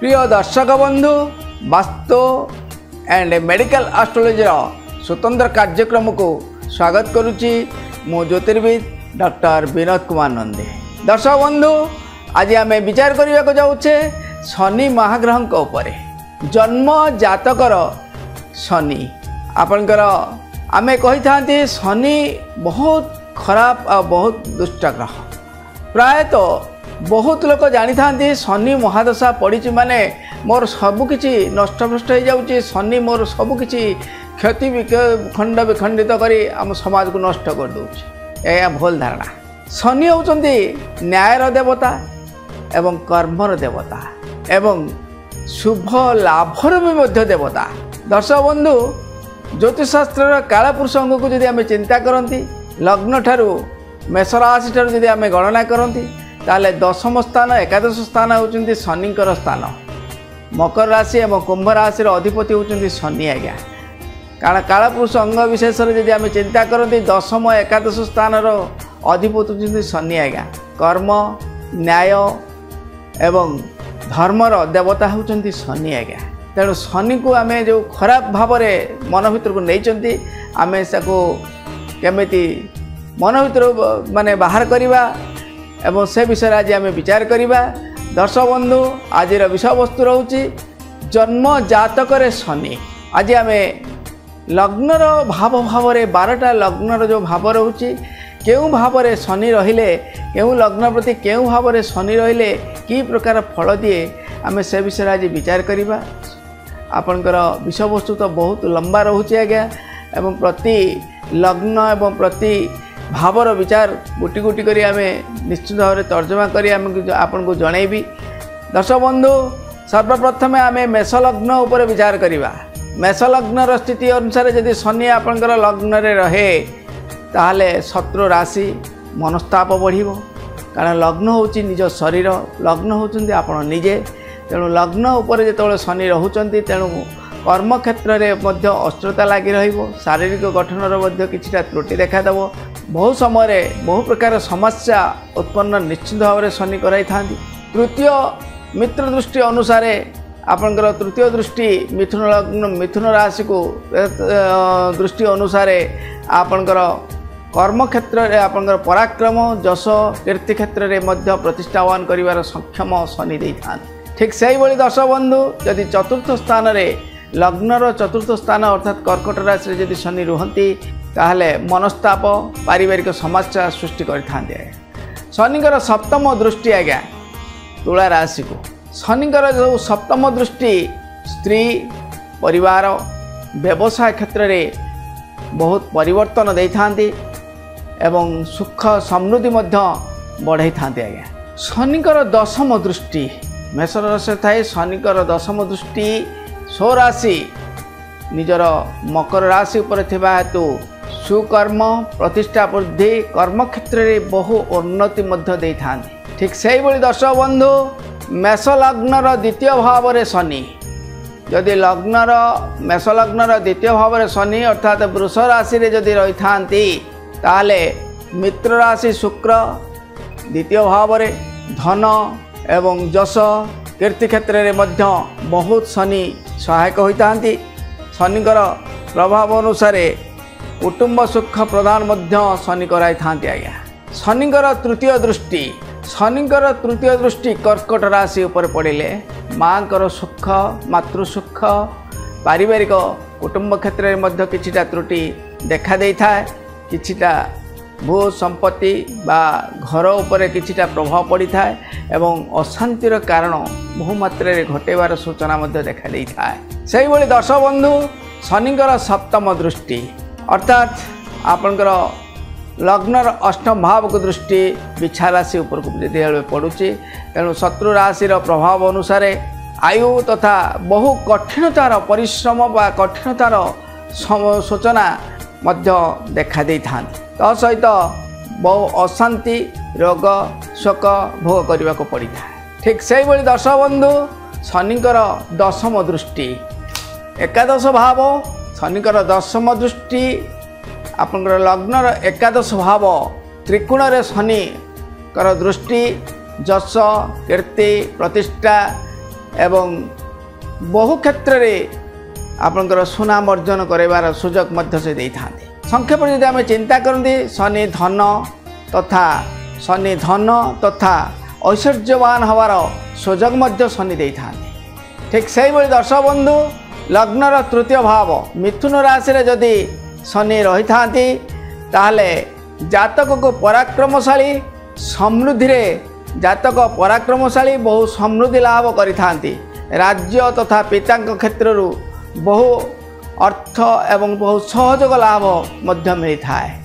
प्रिय दर्शक बंधु वास्तु एंड मेडिकल एस्ट्रोलॉजी स्वतंत्र कार्यक्रम को स्वागत करुच्ची मु ज्योतिर्विद डॉक्टर विनोद कुमार नंदी। दर्शक बंधु आज आम विचार करने को जाऊे शनि महाग्रह उपरे जन्म जातकर शनि आपणकर आमे कही था शनि बहुत खराब और बहुत दुष्ट ग्रह। प्रायतः बहुत लोग जानी था शनि महादशा पड़ी माने मोर सबकि नष्टभ्रष्ट हो जाऊँगी, शनि मोर सबकि क्षति खंड विखंडित करी आम समाज को नष्ट कर दूचे। यह भूल धारणा। शनि होउचंती न्यायर देवता एवं कर्मर देवता एवं शुभ लाभर भी मध्य देवता। दर्शक बंधु ज्योतिषशास्त्र कालपुरुष अंग को जदि आम चिंता करती लग्न ठारू मेष राशि ठारू जदि आम गणना करती ताले दशम स्थान एकादश स्थान होउचंती शनिकर स्थान। मकर राशि एवं कुंभ राशि अधिपति होउचंती शनि आज्ञा। कारण कालपुरुष अंग विशेष जदि आम चिंता करती दशम एकादश स्थान अधिपति होउचंती शनि आज्ञा। कर्म न्याय एवं धर्मर देवता होउचंती शनि आज्ञा। तेणु शनि को आम जो खराब भाव मन भर को नहीं आम केमिति मन भर माने बाहर करवा एवं से विषय आज आम विचार करवा। दर्शक बंधु आज विषय वस्तु रोचे जन्म जातक शनि। आज आम लग्नर भाव भाव 12टा लग्नर जो भाव रोचे केउ भाव शनि रहिले केउ लग्न प्रति केउ भाव शनि रहिले कि प्रकार फल दिए आम से विषय आज विचार करवा। आपणकर विषय वस्तु तो बहुत लंबा रोचे आज्ञा एवं प्रति लग्न एवं प्रति भावर विचार गोटी गोटी करी आम निश्चित भाव में तर्जमा करी आपन को जनईबी। दर्शक बंधु सर्वप्रथमे आम मेष लग्न उपर विचार करवा। मेष लग्नर स्थिति अनुसार यदि शनि आपणकर लग्न रे रहे ताहले शत्रु राशि मनस्ताप बढ़िबो। कारण लग्न होची निज शरीर, लग्न होचंती आपण निजे। तेणु लग्न उपर जो शनि रोचंती तेणु कर्म क्षेत्र में मध्य अस्त्रता लगी रहिबो। शारीरिक गठनर मध्य किछिटा त्रुटि देखादेव। बहु समय बहु प्रकार समस्या उत्पन्न निश्चित भाव में शनि कराई थांती। तृतीय मित्र दृष्टि अनुसार आपणकर तृतीय दृष्टि मिथुन लग्न मिथुन राशि को दृष्टि अनुसार आपणकर कर्म क्षेत्र में आपणकर पराक्रम जश कीर्ति क्षेत्र में मध्य प्रतिष्ठावान करिवार सक्षम शनि देई थांती। ठीक से ही दर्शक बंधु यदि चतुर्थ स्थान रे लग्नर चतुर्थ स्थान अर्थात कर्कट राशि जदि शनि रुहंती ताहले मनस्ताप पारिवारिक समस्या सृष्टि करथांते। शनिकर सप्तम दृष्टि आज्ञा तुला राशि को। शनिकर जो सप्तम दृष्टि स्त्री परिवार व्यवसाय क्षेत्र में बहुत परिवर्तन दे थांती एवं सुख समृद्धि मध्य बढ़ाई थांते आज्ञा। शनिकर दशम दृष्टि मेष राशि थाए। शनिकर दशम दृष्टि स्वराशि निजर मकर राशि उपर थिबा हेतु सुकर्म प्रतिष्ठा वृद्धि कर्म क्षेत्र में बहु उन्नति मध्य दे थांती। ठीक से ही दर्शक बंधु मेष लग्नर द्वितीय भाव में शनि यदि लग्नर मेष लग्नर द्वितीय भाव में शनि अर्थात वृष राशि जदि रही थांती ताले मित्र राशि शुक्र द्वितीय भाव में धन एवं जश कीर्ति क्षेत्र में मध्य बहुत शनि सहायक होता। शनिकर प्रभाव अनुसार कुटुंब सुख प्रदान मध्य शनि कराई थांती आज्ञा। शनिकर तृतीय दृष्टि शनिकर तृतीय दृष्टि कर्कट राशि उपर पड़े माँ सुख मातृसुख पारिवारिक कुटुंब क्षेत्र में मध्य किछिटा त्रुटि देखा दे था। किछिटा भू संपत्ति बा घर उपर किछिटा प्रभाव पड़ी था एवं अशांतिर कारण बहुमात्रा घटेबार सूचना मध्य देखा दे था। से ही दर्शक बंधु शनिकर सप्तम दृष्टि अर्थात आपणकर लग्नर अष्टम भाव को दृष्टि बिछा राशि उपर को पड़ुची। तेणु शत्रु राशिर प्रभाव अनुसार आयु तथा बहु कठिनतार परिश्रम बा कठिनतार सूचना मध्य देखा दे था। सहित बहु अशांति रोग शोक भोग करने को पड़ी था। ठीक से ही दर्शक बंधु शनिकर दशम दृष्टि एकादश भाव शनिकर दशम दृष्टि आपनकर लग्नर एकादश भाव त्रिकोण रे शनि कर दृष्टि जश कीर्ति प्रतिष्ठा एवं बहु क्षेत्र में आपंकर सुनाम अर्जन करार सुजोग से दे था। संक्षेप यदि आम चिंता करती शनि धन तथा ऐश्वर्यवान हवार सुजोग शनि दे था। ठीक से ही दर्शक बंधु लग्नर तृतीय भाव मिथुन राशि रे जदि शनि रही था ताहले जातक को पराक्रमशाली समृद्धि रे जातक पराक्रमशाली बहु समृद्धि लाभ करि थांती। राज्य तथा पिता क्षेत्र बहु अर्थ एवं बहु सहयोग लाभ मध्य मिलता है।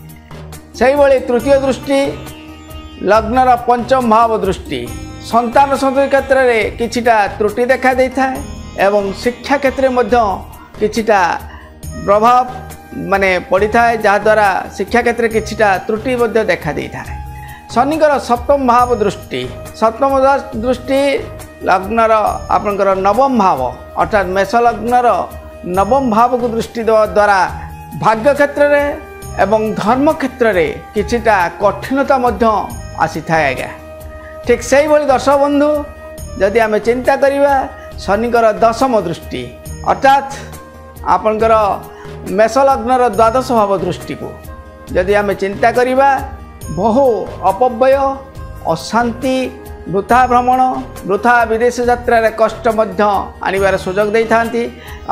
से ही तृतीय दृष्टि लग्नर पंचम भाव दृष्टि संतान संतति क्षेत्र में किछिटा त्रुटि देखा देता है एवं शिक्षा क्षेत्र में किछिटा प्रभाव माने पड़ता है जहाद्वारा शिक्षा क्षेत्र में किछिटा त्रुटि देखा देता है। शनिकर सप्तम भाव दृष्टि लग्नर आपनकर नवम भाव अर्थात मेष लग्नर नवम भाव को दृष्टि देवा द्वारा भाग्य क्षेत्र में एवं धर्म क्षेत्र में किछिटा कठिनता आसी था। आज्ञा ठीक से ही दर्शक बंधु जदि आम चिंता करिबा शनिकर दशम दृष्टि अर्थात आपनकर मेष लग्नर द्वादश भाव दृष्टि को जदि आम चिंता करिबा बहु अपव्यय अशांति वृथा भ्रमण वृथा विदेश यात्रा कष्ट आनिबार सुजोग दे था।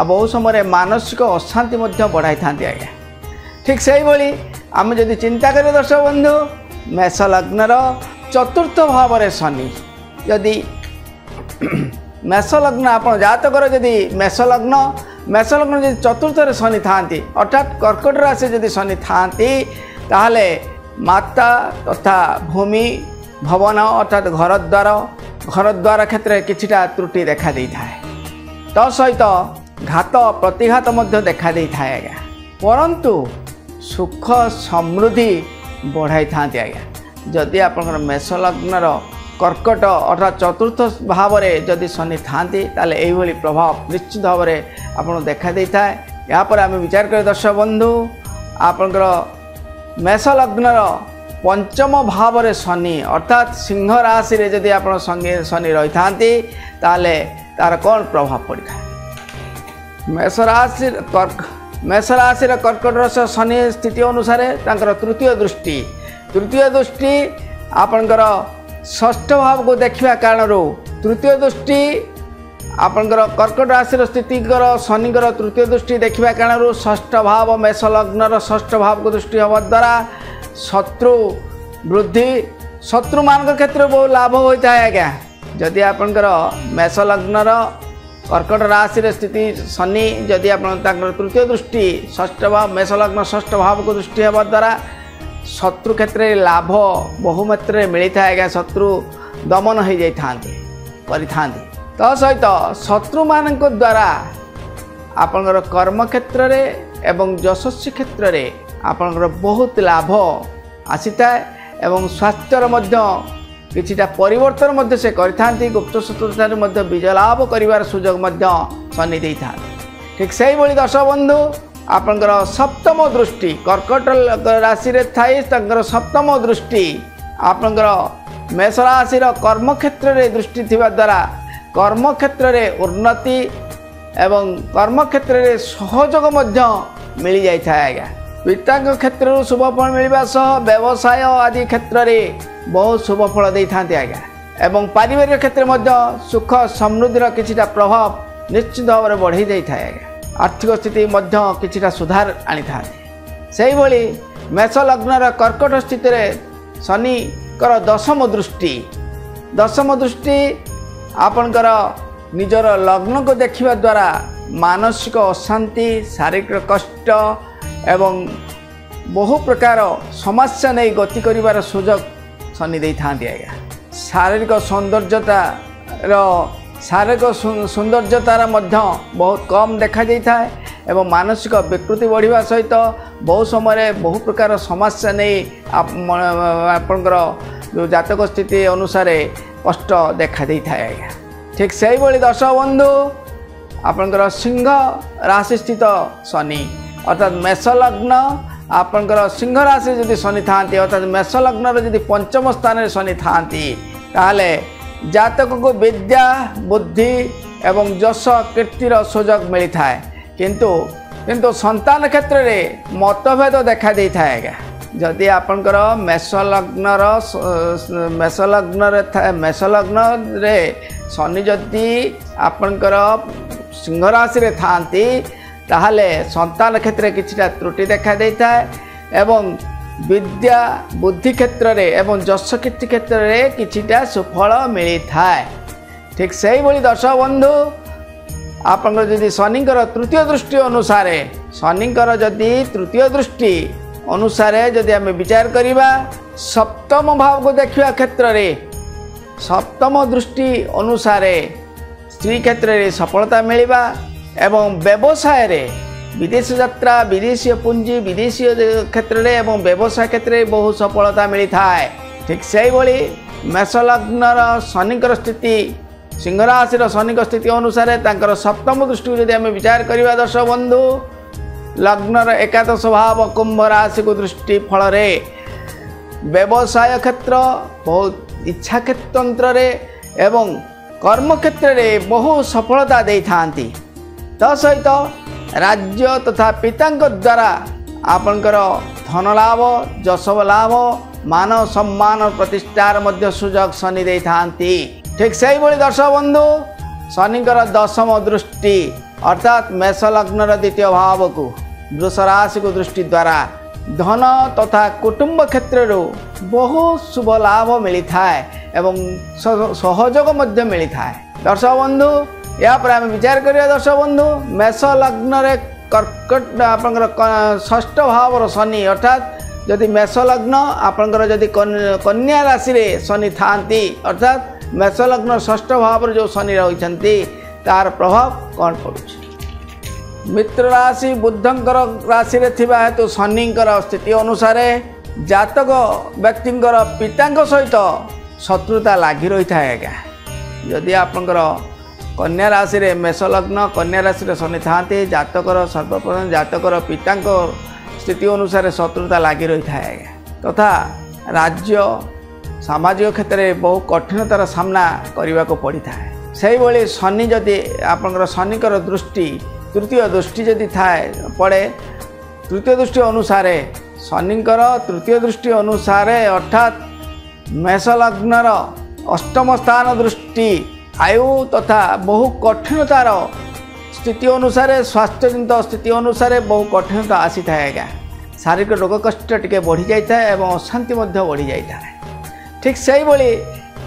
बहु समय मानसिक अशांति बढ़ाई था। आज्ञा ठीक से ही आम जदि चिंता करें दर्शक बंधु मेष लग्नर चतुर्थ भाव शनि यदि मेष लग्न आप जातकर जदि मेष लग्न जदि चतुर्थ शनि था अर्थात कर्कट राशि जदि शनि था ताहले माता तथा भूमि भवन अर्थात घर द्वार क्षेत्र में किछिटा त्रुटि देखा दे था। तो सहित घात प्रतिघात देखा दे था। आज्ञा परंतु सुख समृद्धि बढ़ाई था। आज्ञा जदि आप मेष लग्नर कर्कट अर्थात चतुर्थ भाव में जदि शनि था यही प्रभाव निश्चित भाव में आपको देखा दे था। यहाँ पर आम विचार करें दर्शक बंधु आपंकर मेष लग्नर पंचम भाव में शनि अर्थात सिंह राशि रे जदि आप शनि रही था तार कौन प्रभाव पड़ता है। मेष राशि कर्कट राशि शनि स्थिति अनुसार तृतीय दृष्टि आपनकर षष्ठ भाव को देखा कारण तृतीय दृष्टि आपनकर कर्कट राशि स्थिति शनिकर तृतीय दृष्टि देखा कारण षष्ठ भाव मेष लग्नर षष्ठ भाव को दृष्टि हवा द्वारा शत्रु वृद्धि शत्रु मान क्षेत्र बहुत लाभ होता है। आज्ञा जदि आपनकर मेष लग्नर कर्कट राशि स्थिति शनि जदि आप तृतीय दृष्टि षष्ठ भाव मेष लग्न षष्ठ भाव को दृष्टि हवा द्वारा शत्रु क्षेत्र में लाभ बहु मात्रा मिलता है। आज्ञा शत्रु दमन हो जाती तो सहित शत्रु मान द्वारा आपनकर कर्म क्षेत्र में एवं यशस्वी क्षेत्र में आपनकर बहुत लाभ आसीता एवं स्वास्थ्यर किछिटा परिवर्तन से करथांती गुप्त शत्रुता विजय लाभ करिवार सुजोग शनि दे था। ठीक से ही दर्शक बंधु आपनकर सप्तम दृष्टि कर्कट राशि रे थाई सप्तम दृष्टि आपनकर मेष राशि कर्म क्षेत्र में दृष्टि थिबा द्वारा कर्म क्षेत्र में उन्नति एवं कर्म क्षेत्र में सहयोग मिल जाए। आज्ञा पिता क्षेत्र शुभफल मिलवा सह व्यवसाय आदि क्षेत्र में बहुत शुभफल दे था। आज्ञा एवं पारिवारिक क्षेत्र में सुख समृद्धिर किछिटा प्रभाव निश्चित भाव में बढ़ी जाए। आज्ञा आर्थिक स्थिति किछिटा सुधार आनी था। से ही मेष लग्नर कर्कट स्थित शनिकर दशम दृष्टि आपनकर निजर लग्न को देखिबा द्वारा मानसिक अशांति शारीरिक कष्ट एवं बहु प्रकार समस्या नहीं गति करिवार सुजोग शनि दे था। आज्ञा शारीरिक सौंदर्यतार बहुत कम देखा जाता है एवं मानसिक विकृति बढ़िया सहित बहु समय बहु प्रकार समस्या नहीं आपनकर जो जातक स्थिति अनुसार कष्ट देखा दे था। आज्ञा ठीक से ही दर्शक बंधु आपनकर सिंह राशि स्थित शनि अर्थात मेष लग्न आपनकर सिंह राशि जदि शनि था अर्थात मेष लग्न जदि पंचम स्थान शनि था ताहले जातक को विद्या बुद्धि एवं यश कीर्तिर सुजोग मिलता है किंतु किंतु संतान क्षेत्र में मतभेद देखा दे था जदि आपणकर मेषलग्न रे शनि जदि आपणकर सिंह राशि रे थांती ताहले संतान क्षेत्र किछिटा त्रुटि देखा देता है एवं विद्या बुद्धि क्षेत्र रे एवं यश कीर्ति क्षेत्र रे किछिटा सुफल मिलता है। ठीक सही बोली दर्शक बंधु आपनकर जदि शनिकर तृतीय दृष्टि अनुसार शनिकर जदि तृतीय दृष्टि अनुसार जदि आम विचार करिबा सप्तम भाव को देखिया क्षेत्र रे सप्तम दृष्टि अनुसार स्त्री क्षेत्र रे सफलता मिलिबा एवं व्यवसाय रे विदेश यात्रा विदेशी पुंजी विदेशी क्षेत्र रे एवं व्यवसाय क्षेत्र रे बहु सफलता मिलता है। ठीक सही भली मेषलग्नर शनिकर स्थिति सिंह राशि शनिक स्थिति अनुसार तांकर सप्तम दृष्टि को यदि आम विचार करवा दर्शक बंधु लग्नर एकादश भाव कुंभ राशि को दृष्टि फल व्यवसाय क्षेत्र बहुत इच्छा क्षेत्र एवं कर्म क्षेत्र में बहु सफलता दे थांती तसहित राज्य तथा पिता द्वारा आपणकर धन लाभ यश लाभ मान सम्मान प्रतिष्ठार मध्य सुजोग शनि दे थांती। ठीक सही भली दर्शक बंधु शनिकर दशम दृष्टि अर्थात मेषलग्नर द्वितीय भाव को वृष राशि को दृष्टि द्वारा धन तथा कुटुंब क्षेत्र बहुत शुभ लाभ मिलता है एवं सहयोग मध्य मिलता है। दर्शक बंधु या पर आम विचार करिया दर्शक बंधु मेषलग्न कर्कट आपंकर षष्ठ भाव शनि अर्थात जदि मेषलग्न आपंकर जदि कन्या राशि रे शनि थांती अर्थात मेषलग्न षष्ठ भाव जो शनि रही तार प्रभाव कौन पड़ुछ मित्र राशि बुधंकर राशि रे थिबा हेतु शनिकर स्थिति अनुसार जातक व्यक्तिंकर पितांक सहित शत्रुता लागि रही था जदि आपंकर कन्या राशि रे मेषलग्न कन्या राशि रे शनि थांती जातकर सर्वप्रथम जातकर पितांक स्थिति अनुसार शत्रुता लागि रही था तथा राज्य सामाजिक क्षेत्र में बहु कठिनतार सामना करने को पड़ी था। सही भली शनि जदि आपंकर शनिकर दृष्टि तृतीय दृष्टि जदि थाए पड़े तृतीय दृष्टि अनुसार शनिकर तृतीय दृष्टि अनुसार अर्थात मेषलग्नर अष्टम स्थान दृष्टि आयु तथा बहु कठिनतार स्थिति अनुसार स्वास्थ्यजनित स्थिति अनुसार बहु कठिनता आसी था शारीरिक रोग कष्ट टिके बढ़ी जाता है एवं अशांति बढ़ी जाता है। ठीक सही भली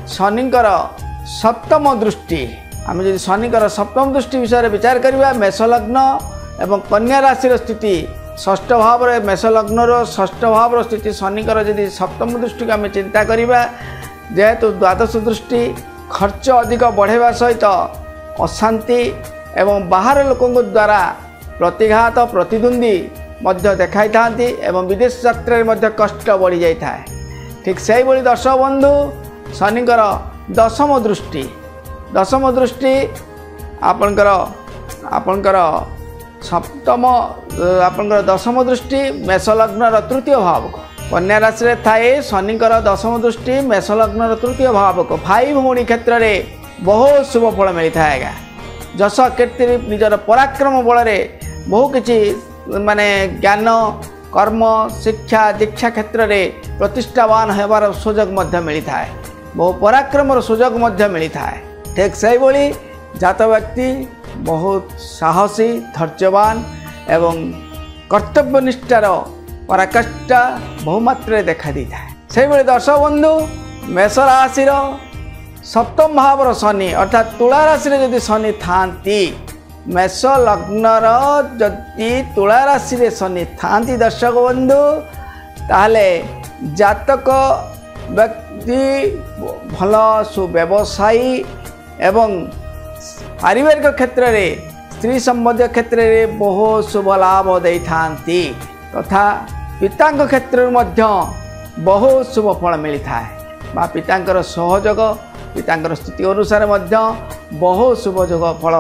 शनिकर सप्तम दृष्टि आम जब शनिकर सप्तम दृष्टि विषय विचार करवा मेषलग्न एवं कन्या राशि स्थिति षष्ठ भाव मेषलग्नर षष्ठ भाव स्थिति शनिकर जदि सप्तम दृष्टि को आम चिंता करवा जेहेतु द्वादश दृष्टि खर्च अधिक बढ़ेवा सहित अशांति एवं बाहर लोकों द्वारा प्रतिघात प्रतिद्वंदी मध्य देखाई थांती एवं विदेश यात्रा मध्य कष्ट बढ़ी जाता है। ठीक सही भली दर्शक बंधु शनिकर दशम दृष्टि आपणकर सप्तम आपणकर दशम दृष्टि मेषलग्नर तृतीय भाव को कन्या राशि रे थाए शनिकर दशम दृष्टि मेषलग्नर तृतीय भाव को भाई भौणी क्षेत्र में बहुत शुभ फल मिलता है यश कीर्ति निजर पराक्रम बल बहु किछि माने ज्ञान कर्म शिक्षा दीक्षा क्षेत्र में प्रतिष्ठावान होबार सुजोग मिलता है बहु पराक्रम सुजोग मिलता है। ठीक सही भली जात व्यक्ति बहुत साहसी धैर्यवान एवं कर्तव्यनिष्ठार पराकाष्ठा बहुमात्रा देखा दी था। से दर्शक बंधु मेष राशि सप्तम भाव शनि अर्थात तुला राशि जदि शनि थांती मेषलग्नर जदि तुला राशि शनि थांती दर्शक बंधु ताहले जातक व्यक्ति भल सुव्यवसायी एवं पारिवारिक क्षेत्र में स्त्री संबंधी क्षेत्र में बहुत शुभ लाभ दे थांती तथा पितांक क्षेत्र में बहुत शुभ फल मिलता है बा पितांकर सहयोग पितांकर स्थिति अनुसार बहुत शुभ जोग फल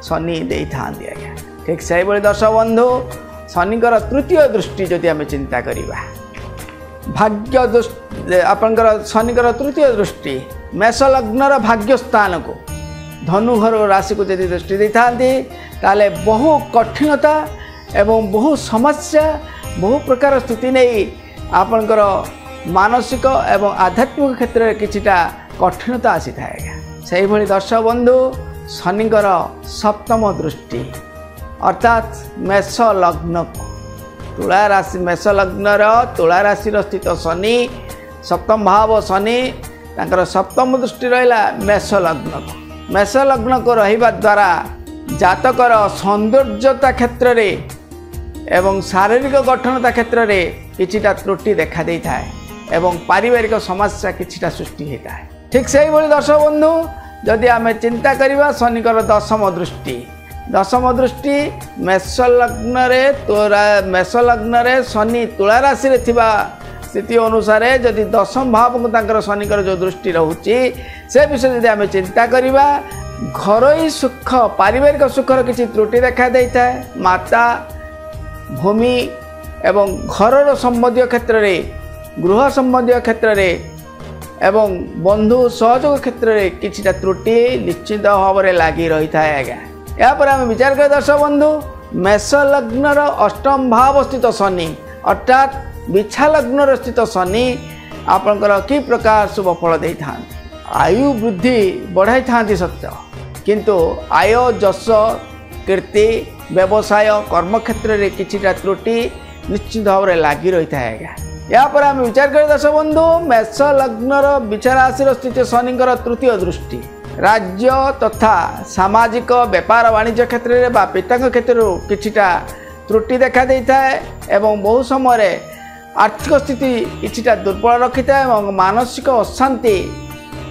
शनि दे थांती आज्ञा। ठीक से दर्शक बंधु शनिकर तृतीय दृष्टि जदि आम चिंता करवा आपणकर शनिकर तृतीय दृष्टि मेष लग्नर भाग्य स्थान को धनु घर राशि को यदि दृष्टि दे था ताले बहु कठिनता एवं बहु समस्या बहु प्रकार स्थिति नहीं आपणकर मानसिक एवं आध्यात्मिक क्षेत्र में किछिटा कठिनता आसी थाएगा से भली दर्शक बंधु शनिकर सप्तम दृष्टि अर्थात मेष लग्न को तुला राशि मेष लग्नर तुला राशि स्थित शनि सप्तम भाव शनि तांकर सप्तम दृष्टि रहिला मेष लग्न को मेष लग्न को रहिबा द्वारा जातकर सौंदर्यता क्षेत्र रे एवं शारीरिक गठनता क्षेत्र रे किछिटा त्रुटि देखा दे थाए एवं पारिवारिक समस्या किछिटा सृष्टि होता है। ठीक से ही भली दर्शक बंधु जदि आम चिंता करवा शनिकर दशम दृष्टि मेष लग्न मेष लग्न शनि तुला राशि रे थिबा स्थिति अनुसार जदि दशम भाव को तांकर शनिकर जो दृष्टि रोचे से विषय जदि आम चिंता करवा घरोई सुख पारिवारिक सुखर किसी त्रुटि देखा देता है माता भूमि एवं घर संबंधी क्षेत्र में गृह संबंधी क्षेत्र में एवं बंधु सहयोग क्षेत्र में किछिटा त्रुटि निश्चित भाव में लगी रही है। आज्ञा यापर आम विचार कर दर्शक बंधु मेष लग्नर अष्टम भाव स्थित शनि अर्थात बिछा लग्न स्थित शनि आपणकर कि प्रकार शुभ फल दे था आयु वृद्धि बढ़ाई था सत्य किंतु आय जश कीर्ति व्यवसाय कर्म क्षेत्र में किछिटा त्रुटि निश्चित भाव में लगी रही है। आज्ञा यापर आम विचार कर दर्शक बंधु मेष लग्नर बिछा राशि स्थित शनिकर तृतीय दृष्टि राज्य तथा सामाजिक व्यापार वाणिज्य क्षेत्र में पिता क्षेत्र किछिटा त्रुटि देखा देता है एवं बहु समय आर्थिक स्थिति किछिटा दुर्बल रखी था और मानसिक अशांति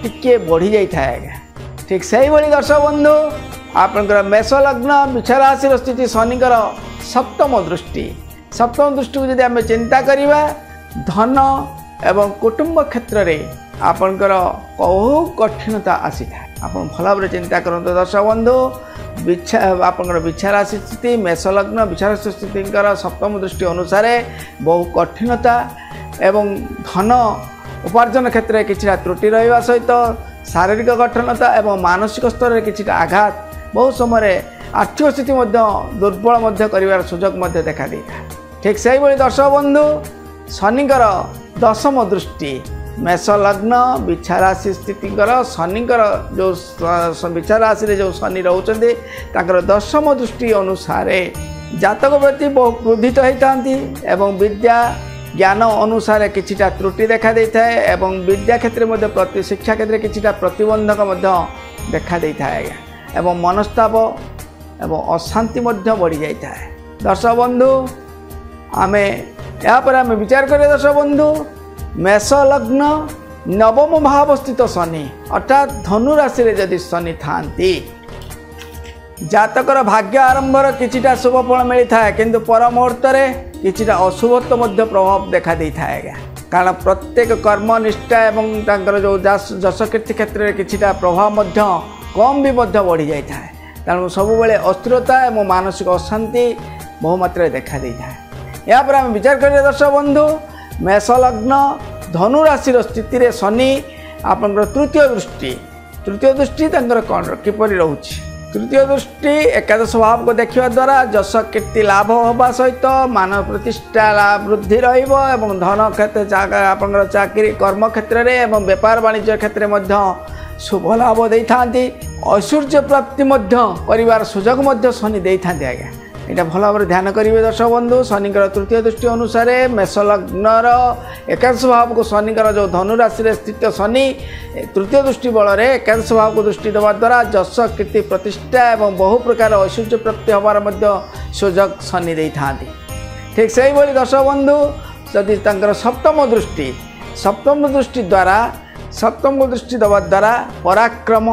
टिके बढ़ी जाए। आज्ञा ठीक से ही भली दर्शक बंधु आपनकर मेष लग्न बिछा राशि स्थिति शनिकर सप्तम दृष्टि को यदि आम चिंता करवा धन एवं कुटुंब क्षेत्र में आपनकर बहु कठिनता आसी था आपन भल भाव चिंता करते दर्शक बंधु आपनकर बिछा राशि स्थिति मेष लग्न बिछा राशि स्थिति सप्तम दृष्टि अनुसार बहु कठिनता एवं धन उपार्जन क्षेत्र में किछिटा त्रुटि रहिबा सहित शारीरिक गठनता एवं मानसिक स्तर में किछिटा आघात बहु समय आर्थिक स्थिति दुर्बल कर सुजोग देखा देता। ठीक से ही भली दर्शक बंधु शनिकर दशम दृष्टि मेष लग्न बिछा राशि स्थिति शनिकर जो बिछा राशि जो शनि रोचते दशम दृष्टि अनुसार जातक व्यक्ति बहु क्रोधित होता एवं विद्या ज्ञान अनुसार किछिटा त्रुटि देखा देता है एवं विद्या क्षेत्र में शिक्षा क्षेत्र किछिटा प्रतिबंधक देखा देता है। आज्ञा एवं मनस्ताप एवं अशांति बढ़ी जाता है। दर्शक बंधु आमे यापर आम विचार करें दर्शक बंधु मेष लग्न नवम भाव स्थित शनि अर्थात धनु राशि रे यदि शनि थांती जातकर भाग्य आरंभर किछिटा शुभ फल मिलता है किंतु पर मुहूर्त किछिटा अशुभत्व प्रभाव देखा देता है। कारण प्रत्येक कर्मनिष्ठा एवं तांकर जो जश कीर्ति क्षेत्र में किछिटा प्रभाव कम भी बढ़ी जाता है तेणु सब बेले अस्थिरता एवं मानसिक अशांति बहुमात्रा देखा देता है। यहाँ पर आम विचार करें दर्शक बंधु मेष लग्न धनु राशि स्थिति रे शनि आपन तृतीय दृष्टि किपर रोचे तृतीय दृष्टि एकादश भाव को देखा द्वारा जश कीर्ति लाभ होगा सहित मान प्रतिष्ठा वृद्धि रही धन क्षेत्र आप चाकरी कर्म क्षेत्र में एवं व्यापार वाणिज्य क्षेत्र में शुभ लाभ दे था ऐश्वर्य प्राप्ति कर सुजोग शनि दे था। आज्ञा यहाँ भल भाव ध्यान करेंगे दर्शक बंधु शनिकर तृतीय दृष्टि अनुसार मेष लग्नर एकादश भाव को शनिकर जो धनु राशि स्थित शनि तृतीय दृष्टि बल एकादश भाव को दृष्टि देवा द्वारा जश कीर्ति प्रतिष्ठा एवं बहु प्रकार ऐश्वर्य प्राप्ति होवार सुजोग शनि दे था। ठीक से ही भली दर्शक बंधु जदि सप्तम दृष्टि देवा द्वारा पराक्रम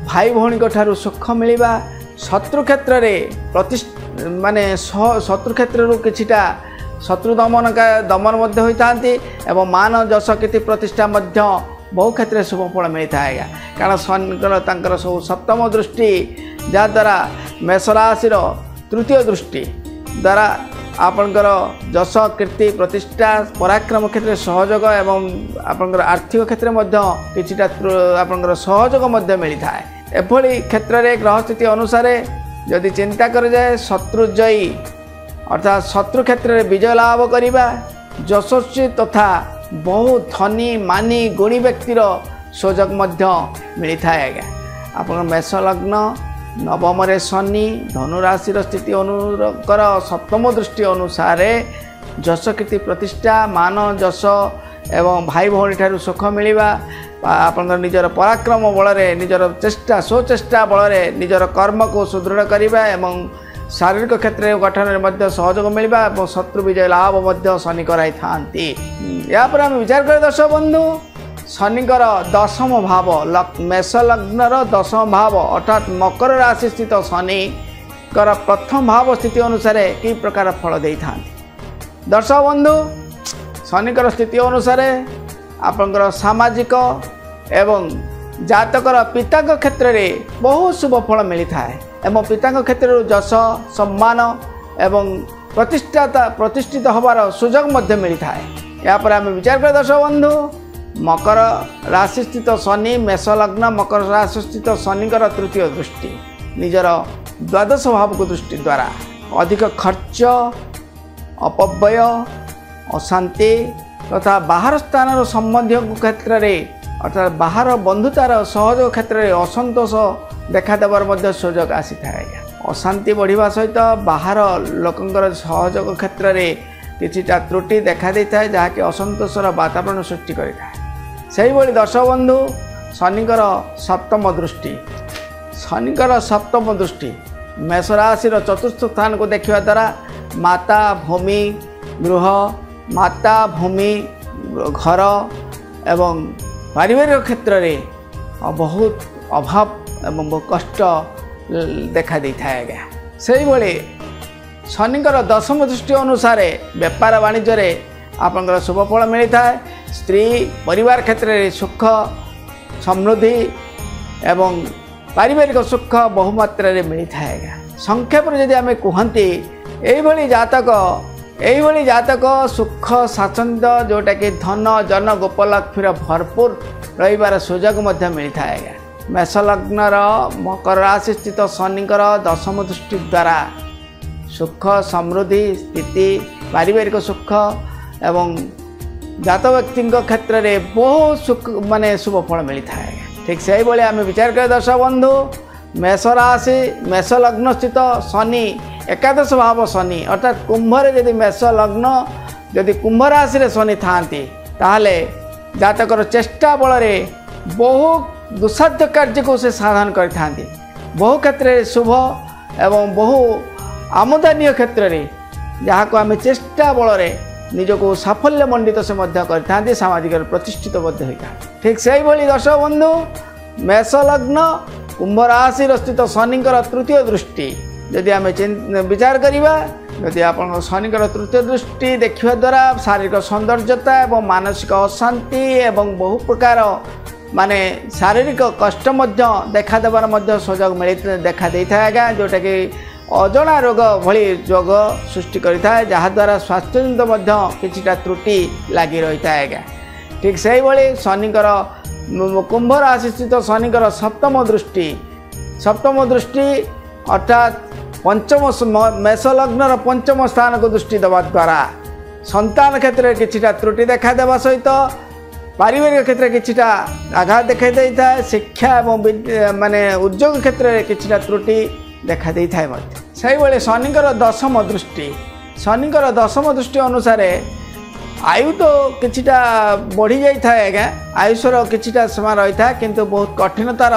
भाई भौणी सुख मिलवा शत्रु क्षेत्र में माने शत्रु क्षेत्र किछिटा शत्रु दमन होता एवं मान जश कीर्ति प्रतिष्ठा बहु क्षेत्र में शुभ फल मिलता है। कारण शनिकर सब सप्तम दृष्टि जहाँद्वारा मेष राशि तृतीय दृष्टि द्वारा आपणकर जश कीर्ति प्रतिष्ठा पराक्रम क्षेत्र सहयोग एवं आपणकर आर्थिक क्षेत्र में किछिटा आपणकर सहयोग मिलता है। एभली क्षेत्र में ग्रह स्थिति अनुसार जदि चिंता कर जाए शत्रुजयी अर्थात शत्रु क्षेत्र में विजय लाभ करवा यशस्वी तथा बहु धनी मानी गुणी व्यक्तिर सुजोग मिलता है। आज्ञा आप मेष लग्न नवम शनि धनुराशि स्थिति अनुकर सप्तम दृष्टि अनुसार यश कीर्ति प्रतिष्ठा मान यश एवं भाई भौणी ठारू सुख मिलवा आपन निजर पराक्रम बल निजर चेष्टा स्वचेष्टा बल निजर कर्म को सुदृढ़ करवा एवं शारीरिक क्षेत्र गठन में सहयोग मिलवा और शत्रु विजय लाभ शनि कराई थांती। या पर आम विचार कर दर्शक बंधु शनिकर दशम भाव मेष लग्नर दशम भाव अर्थात मकर राशि स्थित शनिकर प्रथम भाव स्थिति अनुसार कि प्रकार फल दे था। दर्शक बंधु शनिकर स्थिति अनुसार आपंकर सामाजिक एवं जातकर पिता क्षेत्र में बहुत शुभ फल मिलता है एवं पिता क्षेत्र यश सम्मान एवं प्रतिष्ठित होबार सुजोग मिलता है। या पर आम विचार कर दर्शक बंधु मकर राशि स्थित शनि मेष लग्न मकर राशि स्थित शनिकर तृतीय दृष्टि निजर द्वादश भाव को दृष्टि द्वारा अधिक खर्च अपव्यय अशांति तथा बाहर स्थान संबंधी क्षेत्र में अर्थात बाहर बंधुतार सहयोग क्षेत्र में असंतोष देखा देवार सुजोग आसी था। अशांति बढ़िया सहित बाहर लोकंर सहयोग क्षेत्र में किछिटा त्रुटि देखा देता है जहाँकि असंतोषर वातावरण सृष्टि करें। से ही दर्शक बंधु शनिकर सप्तम दृष्टि मेष राशि चतुर्थ स्थान को देखा द्वारा माता भूमि गृह माता भूमि घर एवं पारिवारिक क्षेत्र में बहुत अभाव एवं बहुत कष्ट देखा देता है। से ही शनिकर दशम दृष्टि अनुसार व्यापार वाणिज्य आपंकर शुभ फल मिलता है। स्त्री परिवार क्षेत्र में सुख समृद्धि एवं पारिवारिक सुख बहुमात्रा मिलता है। संक्षेप में जदि आम कहती यही जातक सुख स्वाच्छंद्य जोटा कि धन जन गोपलक्ष्मीर भरपूर रहिबार सुजोग मिलता है। मेष लग्नर मकर राशि स्थित शनिकर दशम दृष्टि द्वारा सुख समृद्धि स्थिति पारिवारिक सुख एवं जात व्यक्ति क्षेत्र में बहुत सुख माने शुभ फल मिलता है। ठीक से ही आम विचार करें दर्शक बंधु मेष राशि मेष लग्न स्थित शनि एकादश भाव शनि अर्थात कुंभरे यदि मेष लग्न यदि कुंभ राशि शनि थांती ताहले जातकर चेष्टा बल बहु दुस्साध्य कार्य को से साधन करते बहु क्षेत्र में शुभ एवं बहु आमदानी क्षेत्र में जहाँ को आम चेष्टा बल निजको साफल्य मंडित से करते सामाजिक प्रतिष्ठित होता है। ठीक से ही दर्शक बंधु मेष लग्न कुंभ राशि स्थित शनिकर तृतीय दृष्टि यदि आम विचार करवा यदि आप शनिकर तृतीय दृष्टि देखा द्वारा शारीरिक सौंदर्यता एवं मानसिक अशांति एवं बहु प्रकार माने शारीरिक कष्ट देखा देवार सुजोग देखा देता है जोटा कि अजणा रोग भली रोग सृष्टि करता है जहाद्वारा स्वास्थ्यजनित किछिटा त्रुटि लगी रही है। ठीक से ही शनिकर कुंभ राशि स्थित शनिकर सप्तम दृष्टि अर्थात पंचम मेष लग्नर पंचम स्थान को दृष्टि देवा द्वारा संतान क्षेत्र में किछिटा त्रुटि देखा देवा सहित पारिवारिक क्षेत्र में किछिटा आघात देखा देता है। शिक्षा एवं माने उद्योग क्षेत्र में किछिटा त्रुटि देखा देता है। से ही शनिकर दशम दृष्टि अनुसार आयु तो किछिटा बढ़ी जाता है आज्ञा आयुषर किछिटा समय रही है किंतु बहुत कठिनतार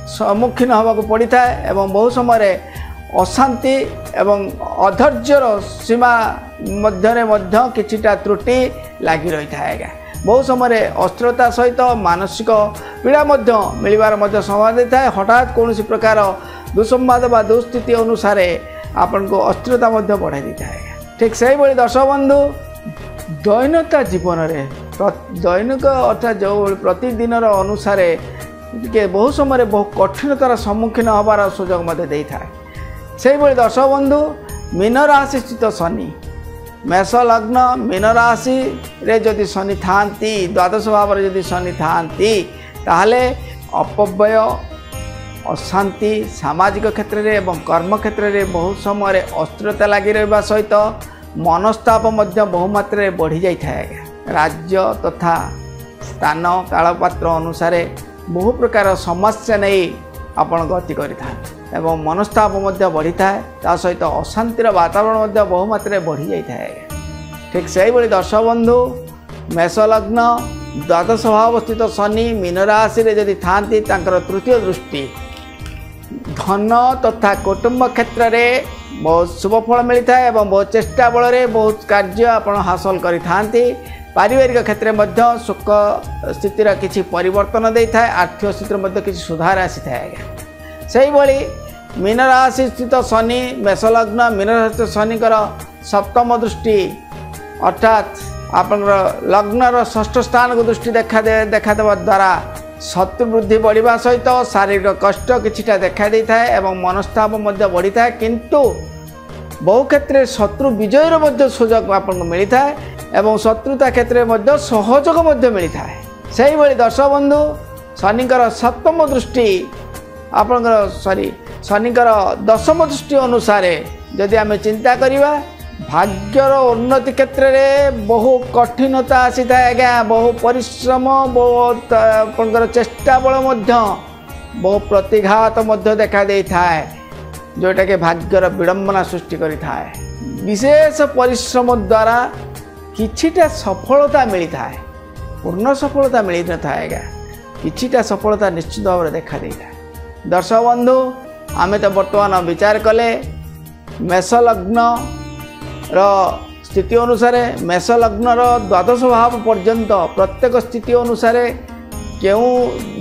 सम्मुखीन होगा पड़ता है एवं बहुत समय अशांति एवं अधैर्यर सीमा मध्य किछिटा त्रुटि लगी रही है आज्ञा बहुत समय अस्थिरता सहित मानसिक पीड़ा मिलबार संभावना देता है। हठात कौन प्रकार दुसंवाद व दुस्थिति अनुसार आपन को अस्थिरता बढ़ाई देता है। ठीक से ही दर्शक बंधु दैनिक जीवन में दैनिक अर्थात जो प्रतिदिन अनुसार बहुत समय बहुत कठिनतार सम्मुखीन होबार सुजोग देता है। से ही दर्शक बंधु मीन राशि स्थित शनि मेष लग्न मीन राशि रे जदि शनि थांती द्वादश भाव रे जदि शनि थांती ताहले अपव्यय अशांति सामाजिक क्षेत्र में एवं कर्म क्षेत्र में बहुत समय अस्थिरता लगी रहा सहित मनस्ताप बहुमात्रा बढ़ी जाए। राज्य तथा स्थान कालपात्र अनुसार बहु प्रकार समस्या नहीं आपण गति करें एवं मनस्ताप बढ़ी था सहित अशांतिर वातावरण बहुमात्रा बढ़ी जाए। ठीक से ही दर्शक बंधु मेष लग्न द्वादश भाव स्थित शनि मीन राशि रे यदि थांती तांकर तृतीय दृष्टि धन तथा कुटुंब क्षेत्र में बहुत शुभ फल मिलता है एवं बहुत चेष्टा बल में बहुत कार्य आपण हासिल करि थांती। पारिवारिक क्षेत्र में सुख स्थितिर किसी परिवर्तन दे था आर्थिक स्थिति में किसी सुधार आसी था। से भाई मीन राशि स्थित शनि मेष लग्न मीन राशि शनिकर सप्तम दृष्टि अर्थात आपन लग्नर षष्ठ स्थान को दृष्टि देखादेवा द्वारा शत्रु वृद्धि बढ़िया सहित शारीरिक कष्ट किछिटा देखा देता है एवं मनस्ताप बढ़ी था किंतु बहु क्षेत्र में शत्रु विजयर सुजोग आपको मिलता है एवं शत्रुता क्षेत्र में सहयोग मिलता है। से ही दर्शक बंधु शनिकर सप्तम दृष्टि आपणकर शनिकर दशम दृष्टि अनुसार जदि आम चिंता करवा भाग्यर उन्नति क्षेत्र में बहु कठिनता आसी था आज्ञा बहु परिश्रम बहुत आपंकर चेष्टा बल बहु प्रतिघात देखा दे था जोटा कि भाग्यर विडंबना सृष्टि करें विशेष परिश्रम द्वारा किछिटा सफलता मिलता है पूर्ण सफलता मिल न था आज्ञा किछिटा सफलता निश्चित भाव में देखा दे था। दर्शक बंधु आमे तो बर्तमान विचार कले मेष लग्न स्थिति अनुसार मेष लग्नर द्वादश भाव पर्यंत प्रत्येक स्थिति अनुसार क्यों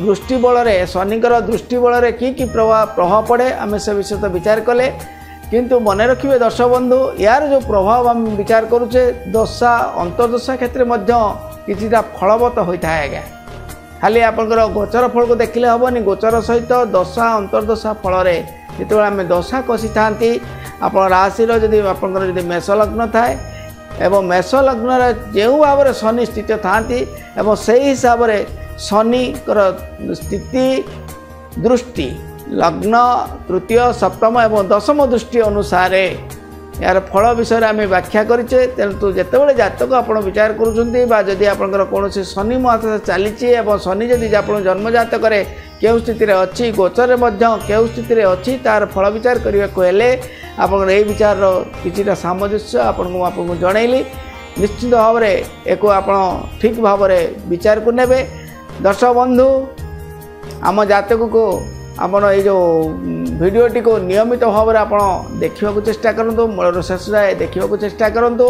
दृष्टि बल शनिकर दृष्टि बल कि प्रभाव पड़े आम से विषय तो विचार कले किंतु मन रखिए दर्शक बंधु यार जो प्रभाव आम विचार करुचे दशा अंतर्दशा क्षेत्र में किछिटा फलवत होता है आज्ञा खाली आपंकर गोचर फल को देखले हेनी गोचर सहित दशा अंतर्दशा फल जो आम दशा कषि था आप राशि जदि आपंकर जदि मेष लग्न थाए एवं मेष लग्न जो भाव में शनि स्थित था एवं से हिसाब से शनिकर स्थिति दृष्टि लग्न तृतीय सप्तम एवं दशम दृष्टि अनुसार यार फल विषय आम व्याख्या करें तेणु जितेबाला जातक आप विचार करुँच आपंकर कौन शनि महादशा चली शनि जदि आप जन्म जातक क्यों स्थिति अच्छी गोचर क्यों स्थिति अच्छी तार फल विचार करने को हेले आप विचार किसी सामंजस्य आपको जनइली निश्चित भाव में एक आप ठीक भाव में विचार को नेबे। दर्शक बंधु आम जातक को आपण ये जो भिडियोटी को नियमित भाव में आप देखा चेष्टा करूँ मूल शेष जाए देखा चेष्टा करूँ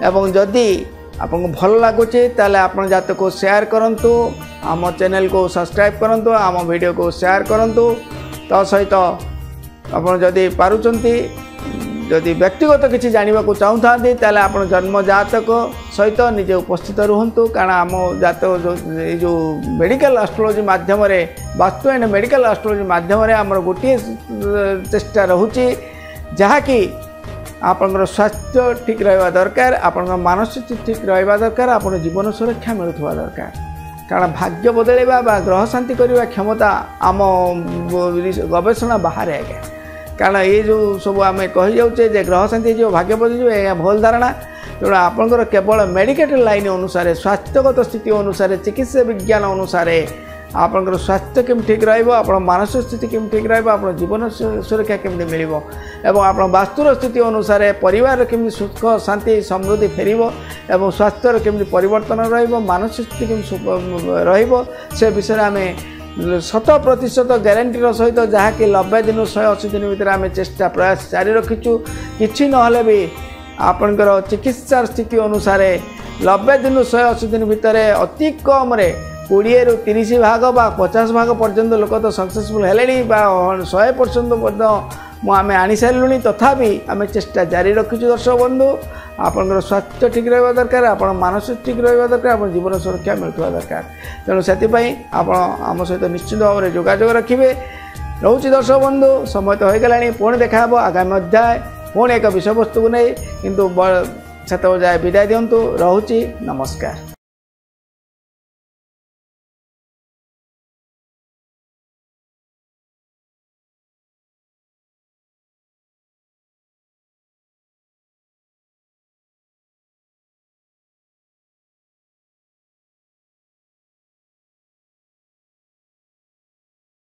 एवं जदि आपको भल लगुचे ताले आपण जात को शेयर करंतु आम चैनल को सब्सक्राइब करंतु आम वीडियो को शेयर करंतु तो सहित आपण जदि पारुचंती जदि व्यक्तिगत किसी जानवा को चाहता ताले आपण जन्म जातक सहित निजे उपस्थित रुहंतु कारण आम जातक जो मेडिकल एस्ट्रोलॉजी माध्यम वास्तु एंड मेडिकल एस्ट्रोलॉजी माध्यम आमर गोटे चेष्टा रोचे जहाँकि आपनकर स्वास्थ्य ठीक रहा दरकार आपनकर मानसिक ठीक रहा दरकार आप जीवन सुरक्षा मिलुवा दरकार कारण भाग्य बदलवा ग्रह शांति करने क्षमता आम गवेषणा बाहर आज्ञा कारण ये जो सब आम कही जाऊे ग्रह शांति जो भाग्य बदल यह भूल धारणा तेणु आपंकर केवल मेडिकल लाइन अनुसार स्वास्थ्यगत स्थिति अनुसार चिकित्सा विज्ञान अनुसार आपंकर स्वास्थ्य केम ठीक रहा मानसिक स्थिति केम ठीक रहा जीवन सुरक्षा केमती मिल एवं आप वास्तुर स्थिति अनुसार परिवार केमती सुख शांति समृद्धि फेर एवं स्वास्थ्यर केमती परिवर्तन मानसिक स्थिति केम से विषय आम 100% ग्यारंटीर सहित जहाँकि 90 दिन 180 दिन भितर आम चेष्टा प्रयास जारी रखीचु कि ना भी आपंकर चिकित्सा स्थिति अनुसार 90 दिन 180 दिन भितर अति कम 20 ରୁ 30 भाग बा 50 भाग पर्यंत लोक तो सक्सेसफुल हेले 100% आम आनी सारूँ तथापि आम चेष्टा जारी रखीचु। दर्शक बंधु आपंकर स्वास्थ्य ठीक रहा दरकार आप मानसिक ठीक रहा दरकार आप जीवन सुरक्षा मिलता दरकार तेणु से आम सहित निश्चित भाव में जोगाजोग रखिए रोचे। दर्शक बंधु समय तो हो गला पुणी देखा आगामी अध्याय पुणी एक विषय वस्तु को नहीं किंतु ସେତେବେଳେ ଯାଏ ବିଦାୟ ଦିଅନ୍ତୁ। ରହୁଛି, ନମସ୍କାର।